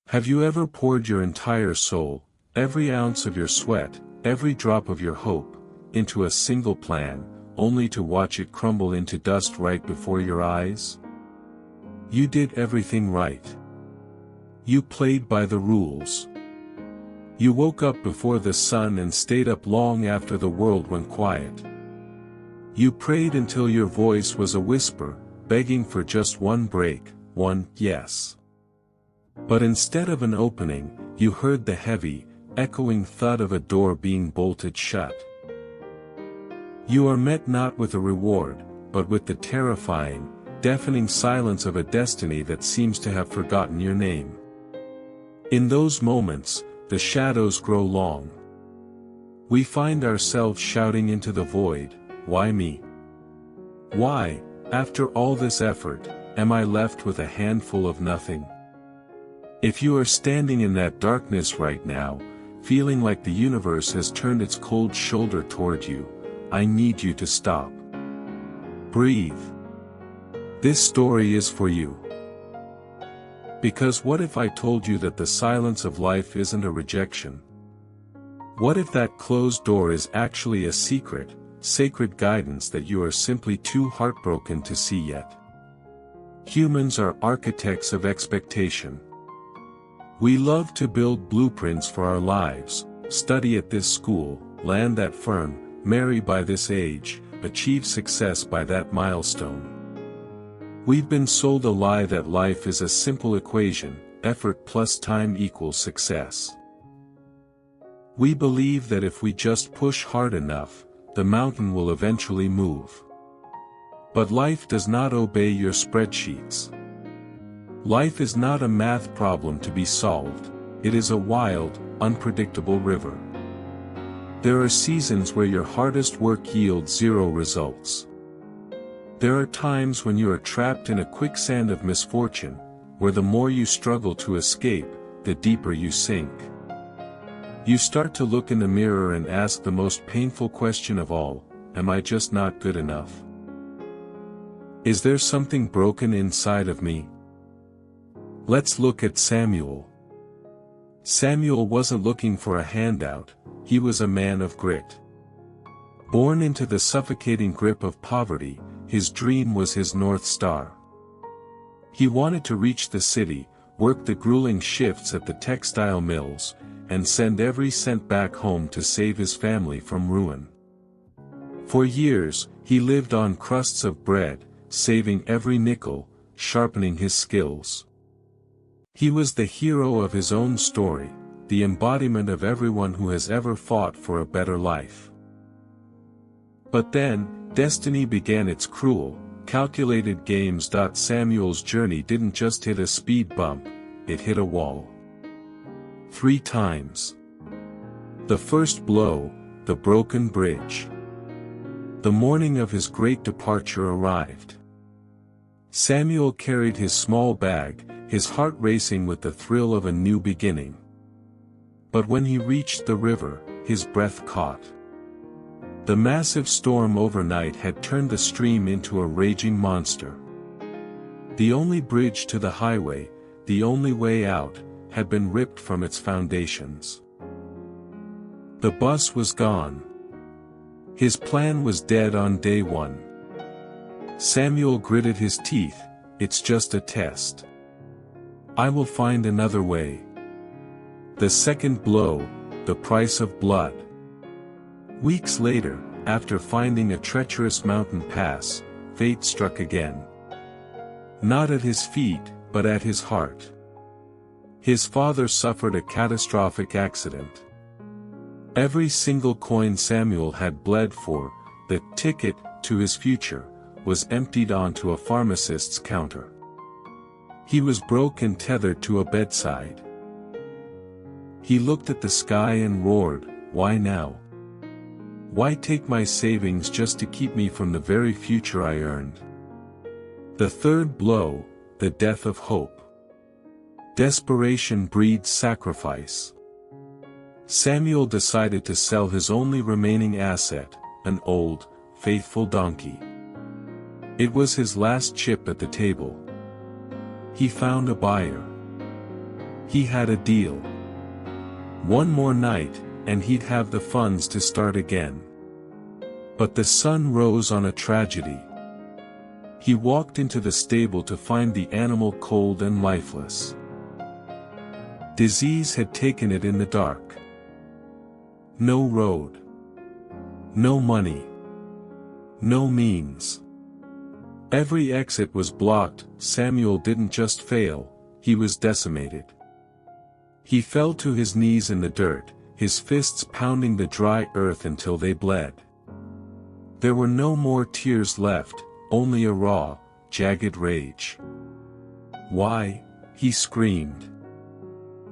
Have you ever poured your entire soul, every ounce of your sweat, every drop of your hope, into a single plan, only to watch it crumble into dust right before your eyes? You did everything right. You played by the rules. You woke up before the sun and stayed up long after the world went quiet. You prayed until your voice was a whisper, begging for just one break, one yes. But instead of an opening, you heard the heavy, echoing thud of a door being bolted shut. You are met not with a reward, but with the terrifying, deafening silence of a destiny that seems to have forgotten your name. In those moments, the shadows grow long. We find ourselves shouting into the void, "Why me? Why, after all this effort, am I left with a handful of nothing?" If you are standing in that darkness right now, feeling like the universe has turned its cold shoulder toward you, I need you to stop. Breathe. This story is for you. Because what if I told you that the silence of life isn't a rejection? What if that closed door is actually a secret, sacred guidance that you are simply too heartbroken to see yet? Humans are architects of expectation. We love to build blueprints for our lives, study at this school, land that firm, marry by this age, achieve success by that milestone. We've been sold a lie that life is a simple equation, effort plus time equals success. We believe that if we just push hard enough, the mountain will eventually move. But life does not obey your spreadsheets. Life is not a math problem to be solved, it is a wild, unpredictable river. There are seasons where your hardest work yields zero results. There are times when you are trapped in a quicksand of misfortune, where the more you struggle to escape, the deeper you sink. You start to look in the mirror and ask the most painful question of all, am I just not good enough? Is there something broken inside of me? Let's look at Samuel. Samuel wasn't looking for a handout, he was a man of grit. Born into the suffocating grip of poverty, his dream was his North Star. He wanted to reach the city, work the grueling shifts at the textile mills, and send every cent back home to save his family from ruin. For years, he lived on crusts of bread, saving every nickel, sharpening his skills. He was the hero of his own story, the embodiment of everyone who has ever fought for a better life. But then, destiny began its cruel, calculated games. Samuel's journey didn't just hit a speed bump, it hit a wall. 3 times. The first blow, the broken bridge. The morning of his great departure arrived. Samuel carried his small bag, his heart racing with the thrill of a new beginning. But when he reached the river, his breath caught. The massive storm overnight had turned the stream into a raging monster. The only bridge to the highway, the only way out, had been ripped from its foundations. The bus was gone. His plan was dead on day 1. Samuel gritted his teeth, it's just a test. I will find another way. The second blow, the price of blood. Weeks later, after finding a treacherous mountain pass, fate struck again. Not at his feet, but at his heart. His father suffered a catastrophic accident. Every single coin Samuel had bled for, the ticket to his future, was emptied onto a pharmacist's counter. He was broke and tethered to a bedside. He looked at the sky and roared, "Why now? Why take my savings just to keep me from the very future I earned?" The third blow, the death of hope. Desperation breeds sacrifice. Samuel decided to sell his only remaining asset, an old, faithful donkey. It was his last chip at the table. He found a buyer. He had a deal. One more night, and he'd have the funds to start again. But the sun rose on a tragedy. He walked into the stable to find the animal cold and lifeless. Disease had taken it in the dark. No road. No money. No means. Every exit was blocked. Samuel didn't just fail, he was decimated. He fell to his knees in the dirt, his fists pounding the dry earth until they bled. There were no more tears left, only a raw, jagged rage. "Why?" he screamed.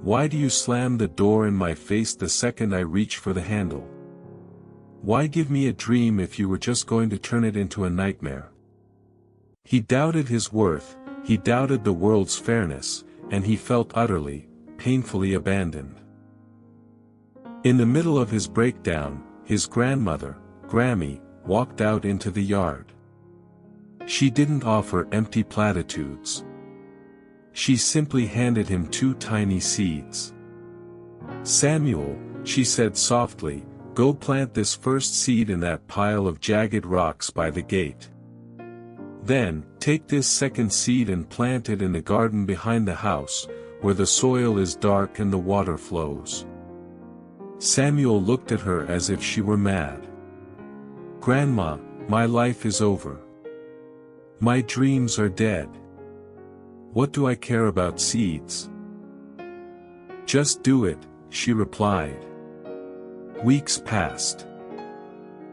"Why do you slam the door in my face the second I reach for the handle? Why give me a dream if you were just going to turn it into a nightmare?" He doubted his worth, he doubted the world's fairness, and he felt utterly, painfully abandoned. In the middle of his breakdown, his grandmother, Grammy, walked out into the yard. She didn't offer empty platitudes. She simply handed him 2 tiny seeds. "Samuel," she said softly, "go plant this first seed in that pile of jagged rocks by the gate. Then, take this second seed and plant it in the garden behind the house, where the soil is dark and the water flows." Samuel looked at her as if she were mad. "Grandma, my life is over. My dreams are dead. What do I care about seeds?" "Just do it," she replied. Weeks passed.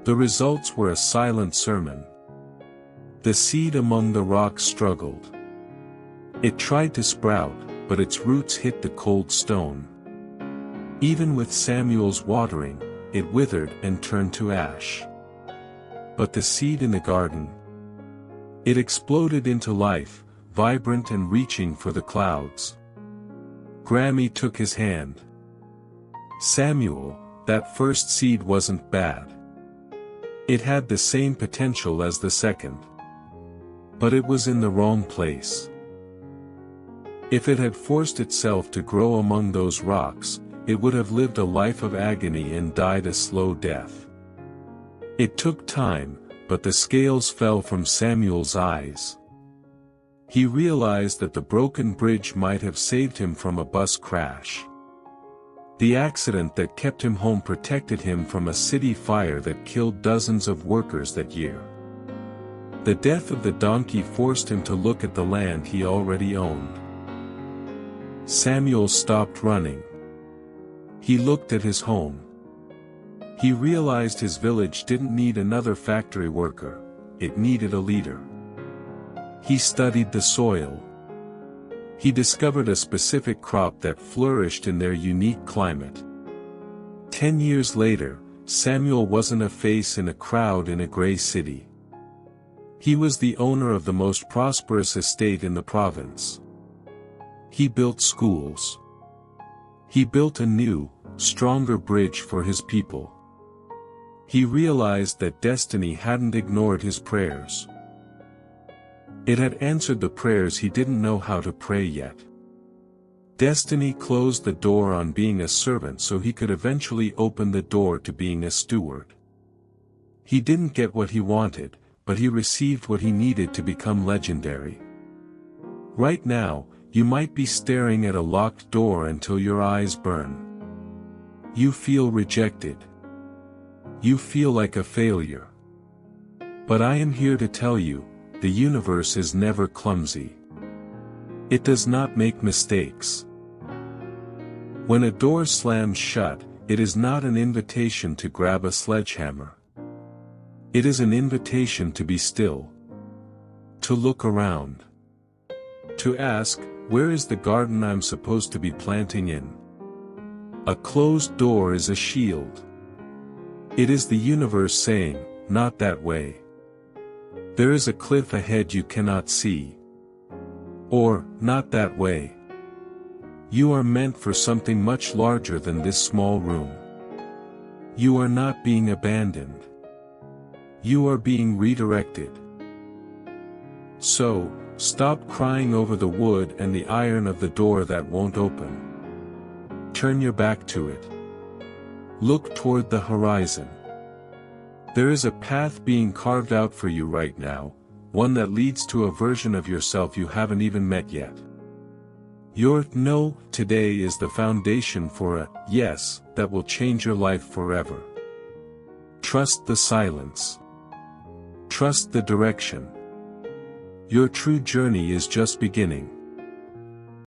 The results were a silent sermon. The seed among the rocks struggled. It tried to sprout, but its roots hit the cold stone. Even with Samuel's watering, it withered and turned to ash. But the seed in the garden, it exploded into life, vibrant and reaching for the clouds. Grammy took his hand. "Samuel, that first seed wasn't bad. It had the same potential as the second. But it was in the wrong place. If it had forced itself to grow among those rocks, it would have lived a life of agony and died a slow death." It took time, but the scales fell from Samuel's eyes. He realized that the broken bridge might have saved him from a bus crash. The accident that kept him home protected him from a city fire that killed dozens of workers that year. The death of the donkey forced him to look at the land he already owned. Samuel stopped running. He looked at his home. He realized his village didn't need another factory worker, it needed a leader. He studied the soil. He discovered a specific crop that flourished in their unique climate. 10 years later, Samuel wasn't a face in a crowd in a gray city. He was the owner of the most prosperous estate in the province. He built schools. He built a new, stronger bridge for his people. He realized that destiny hadn't ignored his prayers. It had answered the prayers he didn't know how to pray yet. Destiny closed the door on being a servant so he could eventually open the door to being a steward. He didn't get what he wanted, but he received what he needed to become legendary. Right now, you might be staring at a locked door until your eyes burn. You feel rejected. You feel like a failure. But I am here to tell you, the universe is never clumsy. It does not make mistakes. When a door slams shut, it is not an invitation to grab a sledgehammer. It is an invitation to be still. To look around. To ask, where is the garden I'm supposed to be planting in? A closed door is a shield. It is the universe saying, not that way. There is a cliff ahead you cannot see. Or, not that way. You are meant for something much larger than this small room. You are not being abandoned. You are being redirected. So, stop crying over the wood and the iron of the door that won't open. turn your back to it. Look toward the horizon. There is a path being carved out for you right now, one that leads to a version of yourself you haven't even met yet. Your no today is the foundation for a yes that will change your life forever. Trust the silence. Trust the direction. Your true journey is just beginning.